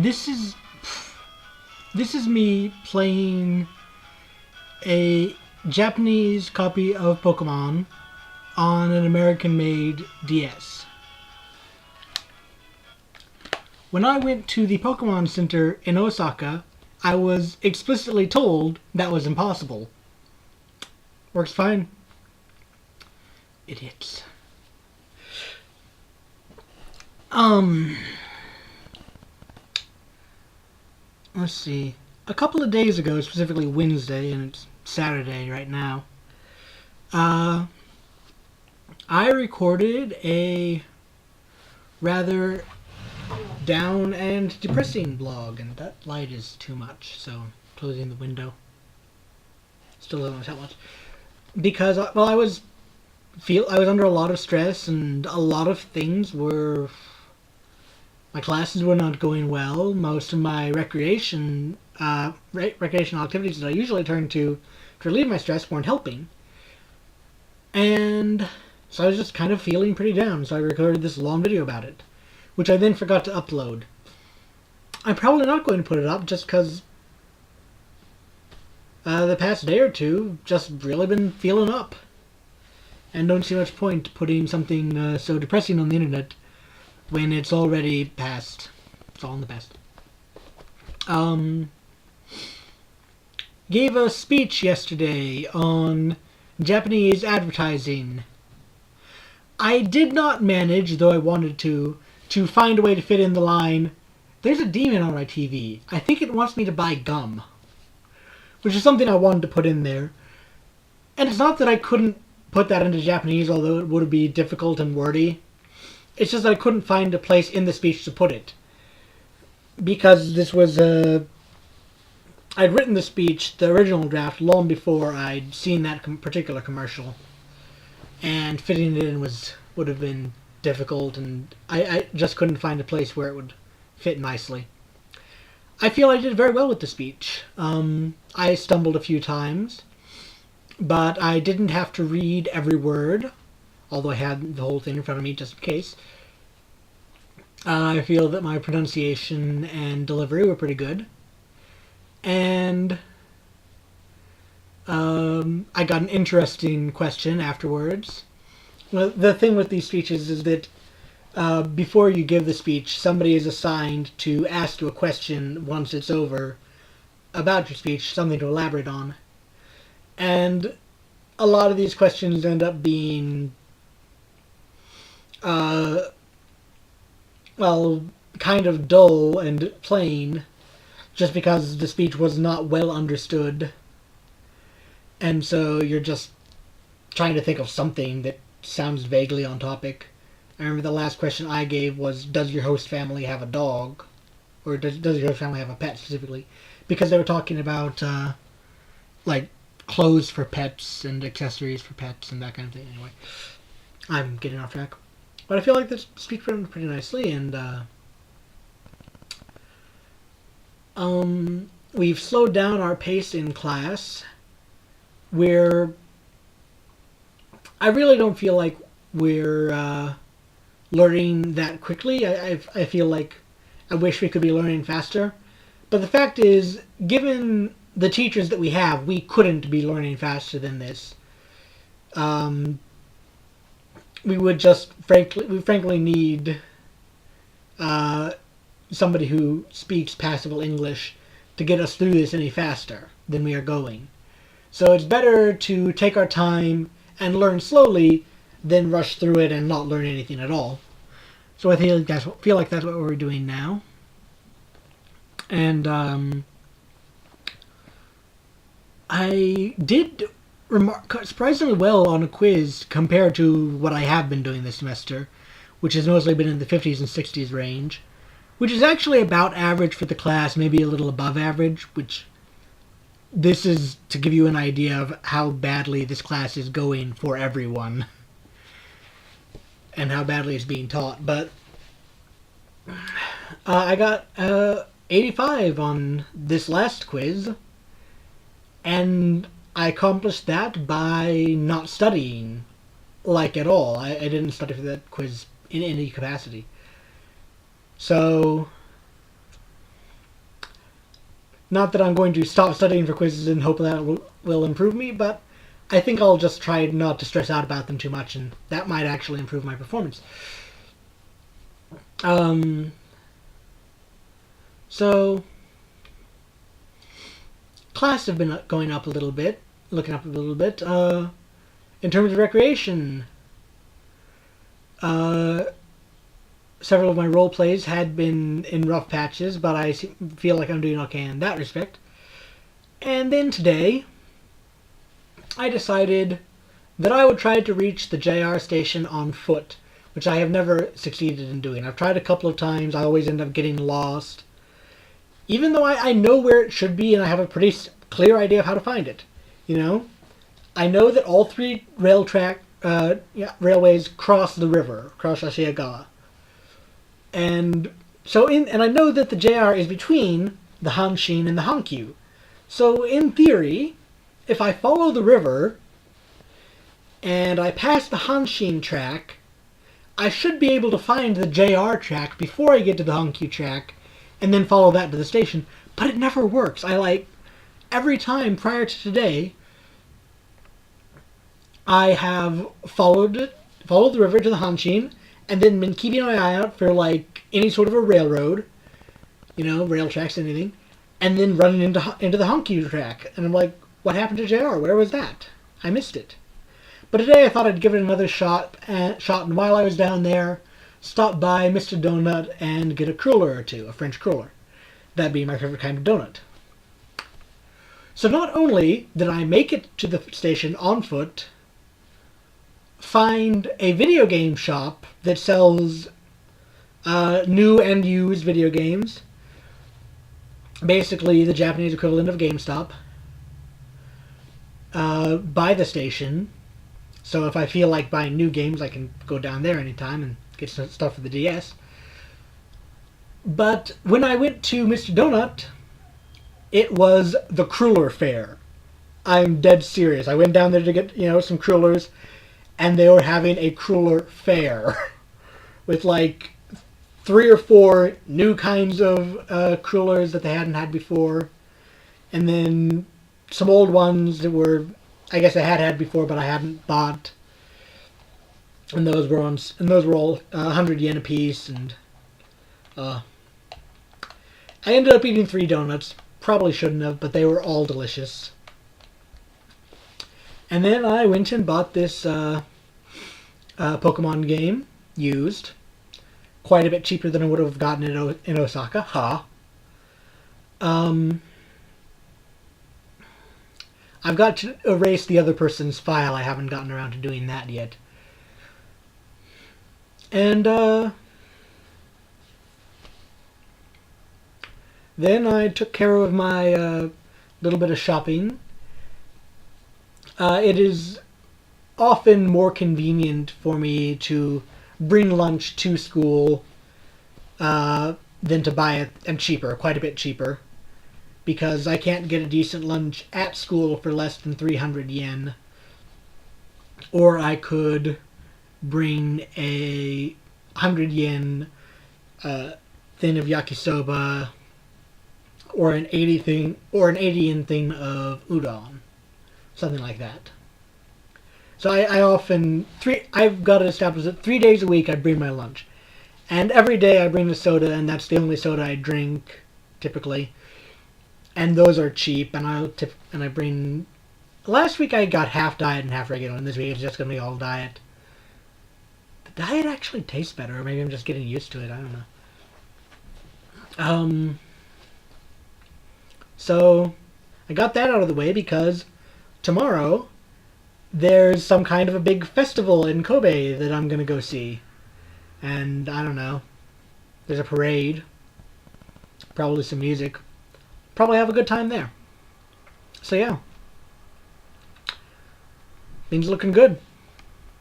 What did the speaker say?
this is me playing a Japanese copy of Pokemon on an American-made DS. When I went to the Pokemon Center in Osaka, I was explicitly told that was impossible. Works fine. Idiots. Let's see. A couple of days ago, specifically Wednesday, and it's Saturday right now, I recorded a rather down and depressing blog, and that light is too much, so I'm closing the window. Still doesn't help much. Because, well, I was under a lot of stress, and a lot of things were... My classes were not going well. Most of my recreational activities that I usually turn to relieve my stress weren't helping. And so I was just kind of feeling pretty down, so I recorded this long video about it, which I then forgot to upload. I'm probably not going to put it up just because the past day or two just really been feeling up. And don't see much point putting something so depressing on the internet when it's already past. It's all in the past. Gave a speech yesterday on Japanese advertising. I did not manage, though I wanted to find a way to fit in the line, "There's a demon on my TV. I think it wants me to buy gum." Which is something I wanted to put in there. And it's not that I couldn't put that into Japanese, although it would be difficult and wordy. It's just that I couldn't find a place in the speech to put it. Because this was I'd written the speech, the original draft, long before I'd seen that particular commercial. And fitting it in would have been difficult, and I just couldn't find a place where it would fit nicely. I feel I did very well with the speech. I stumbled a few times, but I didn't have to read every word, although I had the whole thing in front of me just in case. I feel that my pronunciation and delivery were pretty good. And I got an interesting question afterwards. Well, the thing with these speeches is that before you give the speech, somebody is assigned to ask you a question once it's over about your speech, something to elaborate on. And a lot of these questions end up being, well, kind of dull and plain, just because the speech was not well understood. And so you're just trying to think of something that sounds vaguely on topic. I remember the last question I gave was, does your host family have a dog? Or does your host family have a pet, specifically? Because they were talking about, like, clothes for pets and accessories for pets and that kind of thing. Anyway, I'm getting off track. But I feel like this speech went pretty nicely, and we've slowed down our pace in class. I really don't feel like we're learning that quickly. I feel like I wish we could be learning faster. But the fact is, given the teachers that we have, we couldn't be learning faster than this. We would just frankly need somebody who speaks passable English to get us through this any faster than we are going. So it's better to take our time and learn slowly than rush through it and not learn anything at all. So I feel like that's what we're doing now. And I did surprisingly well on a quiz compared to what I have been doing this semester, which has mostly been in the 50s and 60s range, which is actually about average for the class, maybe a little above average, which this is to give you an idea of how badly this class is going for everyone and how badly it's being taught. But I got 85 on this last quiz, and I accomplished that by not studying, like, at all. I didn't study for that quiz in any capacity. So Not that I'm going to stop studying for quizzes and hope that will improve me, but I think I'll just try not to stress out about them too much, and that might actually improve my performance. So, class have been going up a little bit, looking up a little bit. In terms of recreation, several of my role plays had been in rough patches, but I feel like I'm doing okay in that respect. And then today, I decided that I would try to reach the JR station on foot, which I have never succeeded in doing. I've tried a couple of times, I always end up getting lost. Even though I know where it should be and I have a pretty clear idea of how to find it. You know? I know that all three railways cross the river, cross Ashiyagawa. And I know that the JR is between the Hanshin and the Hankyu. So in theory, if I follow the river and I pass the Hanshin track, I should be able to find the JR track before I get to the Hankyu track and then follow that to the station. But it never works. Every time prior to today, I have followed the river to the Hanshin, and then been keeping my eye out for any sort of a railroad, rail tracks, anything, and then running into the Hankyu track. And I'm like, what happened to JR? Where was that? I missed it. But today I thought I'd give it another shot, and while I was down there, stop by Mr. Donut and get a cruller or two, a French cruller. That being my favorite kind of donut. So not only did I make it to the station on foot, find a video game shop that sells new and used video games, basically the Japanese equivalent of GameStop, by the station. So if I feel like buying new games, I can go down there anytime and get some stuff for the DS. But when I went to Mr. Donut, it was the cruller fair. I'm dead serious. I went down there to get, some crullers, and they were having a cruller fair with 3 or 4 new kinds of crullers that they hadn't had before, and then some old ones that were, I guess I had before, but I hadn't bought. And those were all 100 yen a piece, and I ended up eating 3 donuts. Probably shouldn't have, but they were all delicious. And then I went and bought this Pokemon game, used. Quite a bit cheaper than I would have gotten it in Osaka. Ha. I've got to erase the other person's file. I haven't gotten around to doing that yet. And then I took care of my little bit of shopping. It is often more convenient for me to bring lunch to school than to buy it, and cheaper, quite a bit cheaper, because I can't get a decent lunch at school for less than 300 yen. Or I could bring a 100 yen thing of yakisoba, or an 80 yen thing of udon, something like that. So I've got it established that 3 days a week I bring my lunch, and every day I bring a soda, and that's the only soda I drink typically, and those are cheap. And I bring. Last week I got half diet and half regular, and this week it's just gonna be all diet. The diet actually tastes better, or maybe I'm just getting used to it. I don't know. So I got that out of the way because tomorrow there's some kind of a big festival in Kobe that I'm going to go see. And I don't know. There's a parade. Probably some music. Probably have a good time there. So yeah. Things looking good.